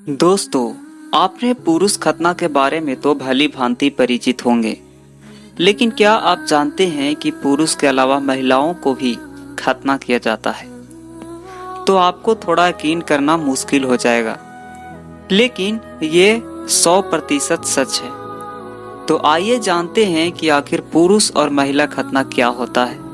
दोस्तों, आपने पुरुष खतना के बारे में तो भली भांति परिचित होंगे, लेकिन क्या आप जानते हैं कि पुरुष के अलावा महिलाओं को भी खतना किया जाता है? तो आपको थोड़ा यकीन करना मुश्किल हो जाएगा, लेकिन ये 100% सच है। तो आइए जानते हैं कि आखिर पुरुष और महिला खतना क्या होता है।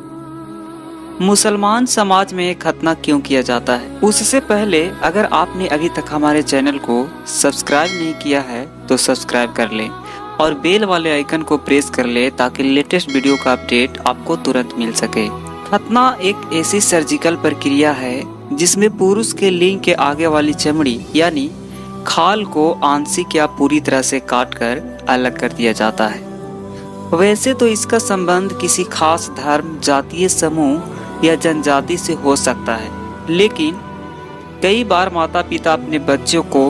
मुसलमान समाज में खतना क्यों किया जाता है? उससे पहले अगर आपने अभी तक हमारे चैनल को सब्सक्राइब नहीं किया है तो सब्सक्राइब कर लें और बेल वाले आइकन को प्रेस कर लें ताकि लेटेस्ट वीडियो का अपडेट आपको तुरंत मिल सके। खतना एक ऐसी सर्जिकल प्रक्रिया है जिसमें पुरुष के लिंग के आगे वाली चमड़ी यानी खाल को आंशिक या पूरी तरह से काटकर अलग कर दिया जाता है। वैसे तो इसका संबंध किसी खास धर्म, जातीय समूह या जनजाति से हो सकता है, लेकिन कई बार माता पिता अपने बच्चों को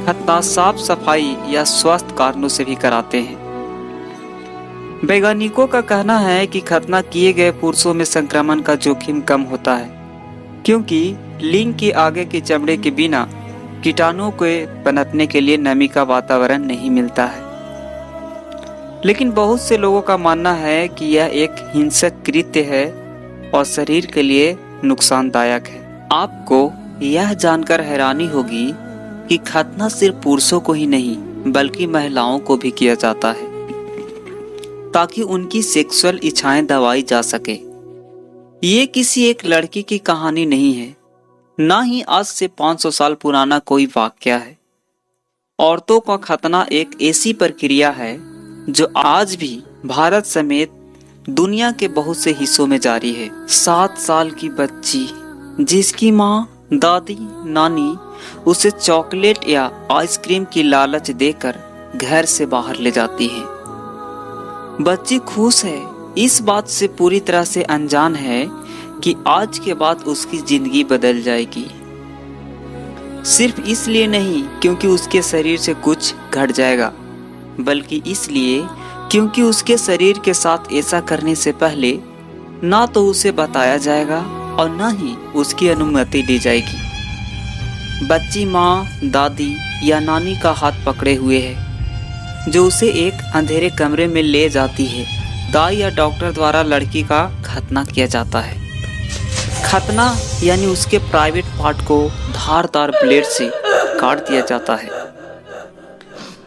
खतना साफ सफाई या स्वास्थ्य कारणों से भी कराते हैं। वैज्ञानिकों का कहना है कि खतना किए गए पुरुषों में संक्रमण का जोखिम कम होता है, क्योंकि लिंग के आगे की चमड़े के बिना कीटाणुओं के पनपने के लिए नमी का वातावरण नहीं मिलता है। लेकिन बहुत से लोगों का मानना है कि यह एक हिंसक कृत्य है और शरीर के लिए नुकसानदायक है। आपको यह जानकर हैरानी होगी कि खतना सिर्फ पुरुषों को ही नहीं बल्कि महिलाओं को भी किया जाता है, ताकि उनकी सेक्सुअल इच्छाएं दबाई जा सके। ये किसी एक लड़की की कहानी नहीं है, ना ही आज से 500 साल पुराना कोई वाकया है। औरतों का खतना एक ऐसी प्रक्रिया है जो आज भी भारत समेत दुनिया के बहुत से हिस्सों में जारी है। 7 साल की बच्ची जिसकी माँ, दादी, नानी उसे चॉकलेट या आइसक्रीम की लालच देकर घर से बाहर ले जाती है। बच्ची खुश है, इस बात से पूरी तरह से अनजान है कि आज के बाद उसकी जिंदगी बदल जाएगी। सिर्फ इसलिए नहीं क्योंकि उसके शरीर से कुछ घट जाएगा, बल्कि इसलिए क्योंकि उसके शरीर के साथ ऐसा करने से पहले ना तो उसे बताया जाएगा और ना ही उसकी अनुमति दी जाएगी। बच्ची माँ, दादी या नानी का हाथ पकड़े हुए है, जो उसे एक अंधेरे कमरे में ले जाती है। दाई या डॉक्टर द्वारा लड़की का खतना किया जाता है। खतना यानी उसके प्राइवेट पार्ट को धारदार ब्लेड से काट दिया जाता है।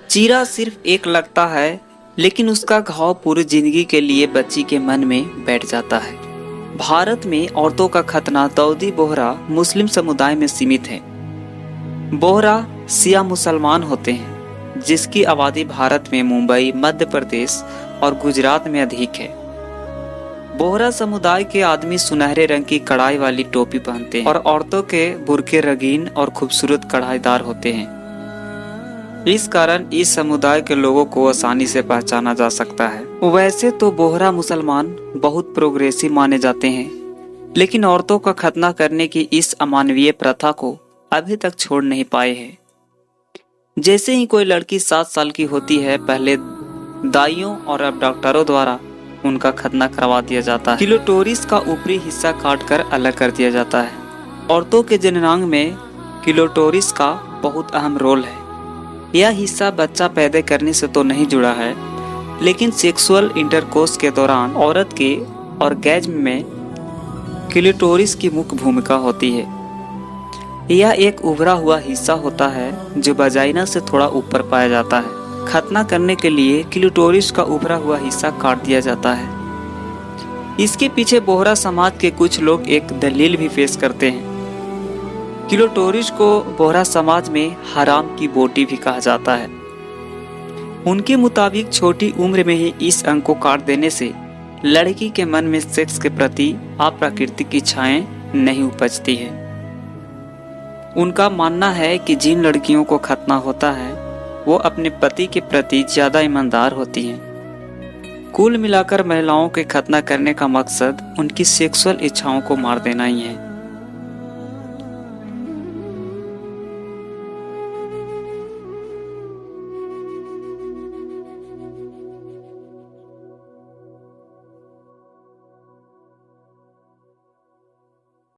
चीरा सिर्फ एक लगता है, लेकिन उसका घाव पूरी जिंदगी के लिए बच्ची के मन में बैठ जाता है। भारत में औरतों का खतना दाऊदी बोहरा मुस्लिम समुदाय में सीमित है। बोहरा शिया मुसलमान होते हैं, जिसकी आबादी भारत में मुंबई, मध्य प्रदेश और गुजरात में अधिक है। बोहरा समुदाय के आदमी सुनहरे रंग की कढ़ाई वाली टोपी पहनते हैं और औरतों के बुर्के रंगीन और खूबसूरत कढ़ाईदार होते हैं। इस कारण इस समुदाय के लोगों को आसानी से पहचाना जा सकता है। वैसे तो बोहरा मुसलमान बहुत प्रोग्रेसिव माने जाते हैं, लेकिन औरतों का खतना करने की इस अमानवीय प्रथा को अभी तक छोड़ नहीं पाए हैं। जैसे ही कोई लड़की 7 साल की होती है, पहले दाइयों और अब डॉक्टरों द्वारा उनका खतना करवा दिया जाता है। क्लिटोरिस का ऊपरी हिस्सा काटकर अलग कर दिया जाता है। औरतों के जननांग में क्लिटोरिस का बहुत अहम रोल है। यह हिस्सा बच्चा पैदा करने से तो नहीं जुड़ा है, लेकिन सेक्सुअल इंटरकोर्स के दौरान औरत के ऑर्गेज्म में क्लिटोरिस की मुख्य भूमिका होती है। यह एक उभरा हुआ हिस्सा होता है जो वजाइना से थोड़ा ऊपर पाया जाता है। खतना करने के लिए क्लिटोरिस का उभरा हुआ हिस्सा काट दिया जाता है। इसके पीछे बोहरा समाज के कुछ लोग एक दलील भी पेश करते हैं। क्लिटोरिस को बोहरा समाज में हराम की बोटी भी कहा जाता है। उनके मुताबिक छोटी उम्र में ही इस अंग को काट देने से लड़की के मन में सेक्स के प्रति अप्राकृतिक इच्छाएं नहीं उपजती हैं। उनका मानना है कि जिन लड़कियों को खतना होता है वो अपने पति के प्रति ज्यादा ईमानदार होती हैं। कुल मिलाकर महिलाओं के खतना करने का मकसद उनकी सेक्सुअल इच्छाओं को मार देना ही है।